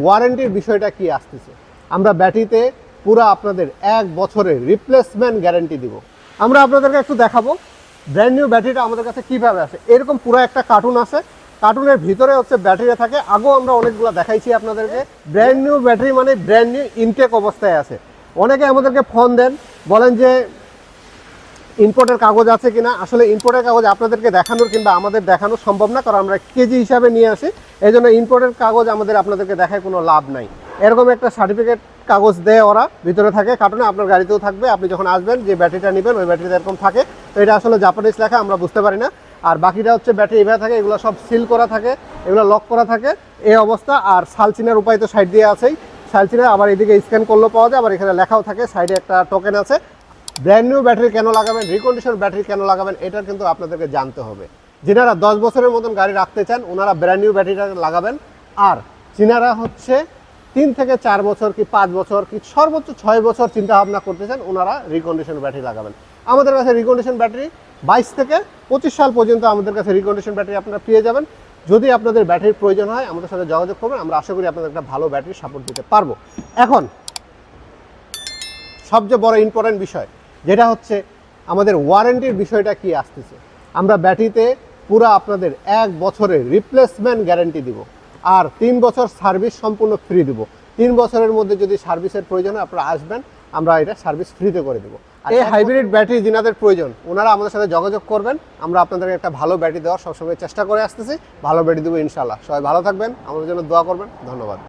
ওয়ারেন্টির বিষয়টা কি আসতেছে। আমরা ব্যাটারিতে পুরো আপনাদের 1 বছরের রিপ্লেসমেন্ট গ্যারান্টি দিব। আমরা আপনাদেরকে একটু দেখাবো ব্র্যান্ড নিউ ব্যাটারিটা আমাদের কাছে কীভাবে আসে। এরকম পুরো একটা কার্টুন আছে, কার্টুনের ভিতরে হচ্ছে ব্যাটারি থাকে। আগেও আমরা অনেকগুলো দেখাইছি আপনাদেরকে। ব্র্যান্ড নিউ ব্যাটারি মানে ব্র্যান্ড নিউ ইনটেক অবস্থায় আছে। অনেকে আমাদেরকে ফোন দেন, বলেন যে ইম্পোর্টের কাগজ আছে কিনা। আসলে ইম্পোর্টের কাগজ আপনাদেরকে দেখানোর কিংবা আমাদের দেখানো সম্ভব না, কারণ আমরা কেজি হিসাবে নিয়ে আসি। এই জন্য ইম্পোর্টের কাগজ আপনাদেরকে দেখায় কোনো লাভ নাই। এরকম একটা সার্টিফিকেট কাগজ দেয় ওরা, ভিতরে থাকে কার্টুনে, আপনার গাড়িতেও থাকবে। আপনি যখন আসবেন যে ব্যাটারিটা নেবেন ওই ব্যাটারিতে এরকম থাকে। তো এটা আসলে জাপানিজ লেখা, আমরা বুঝতে পারি না। আর বাকিটা হচ্ছে ব্যাটারি এভাবে থাকে, এগুলো সব সিল করা থাকে, এগুলো লক করা থাকে এই অবস্থা। আর সালচিনার উপায় তো সাইড দিয়ে আছেই, সালচিনা আবার এদিকে স্ক্যান করলেও পাওয়া যায়, আবার এখানে লেখাও থাকে, সাইডে একটা টোকেন আছে। ব্র্যান্ড নিউ ব্যাটারি কেন লাগাবেন, রিকন্ডিশন ব্যাটারি কেন লাগাবেন, এটা কিন্তু আপনাদেরকে জানতে হবে। যিনারা 10 বছরের মতন গাড়ি রাখতে চান ওনারা ব্র্যান্ড নিউ ব্যাটারিটা লাগাবেন। আর যিনারা হচ্ছে 3 থেকে 4 বছর কি 5 বছর কি সর্বোচ্চ 6 বছর চিন্তা ভাবনা করতে চান ওনারা রিকন্ডিশন ব্যাটারি লাগাবেন। আমাদের কাছে রিকন্ডিশন ব্যাটারি 22 থেকে 25 সাল পর্যন্ত আমাদের কাছে রিকন্ডিশন ব্যাটারি আপনারা পেয়ে যাবেন। যদি আপনাদের ব্যাটারির প্রয়োজন হয় আমাদের সাথে যোগাযোগ করবেন, আমরা আশা করি আপনাদের একটা ভালো ব্যাটারি সাপোর্ট দিতে পারবো। এখন সবচেয়ে বড় ইম্পর্টেন্ট বিষয় যেটা হচ্ছে আমাদের ওয়ারেন্টির বিষয়টা কি আসতেছে। আমরা ব্যাটারিতে পুরো আপনাদের 1 বছরের রিপ্লেসমেন্ট গ্যারান্টি দিব, আর 3 বছর সার্ভিস সম্পূর্ণ ফ্রি দিব। 3 বছরের মধ্যে যদি সার্ভিসের প্রয়োজন হয় আপনারা আসবেন, আমরা এটা সার্ভিস ফ্রিতে করে দেবো। এই হাইব্রিড ব্যাটারি যিনাদের প্রয়োজন ওনারা আমাদের সাথে যোগাযোগ করবেন। আমরা আপনাদেরকে একটা ভালো ব্যাটারি দেওয়ার সবসময় চেষ্টা করে আসতেছি, ভালো ব্যাটারি দেবো ইনশাল্লাহ। সবাই ভালো থাকবেন, আমাদের জন্য দোয়া করবেন। ধন্যবাদ।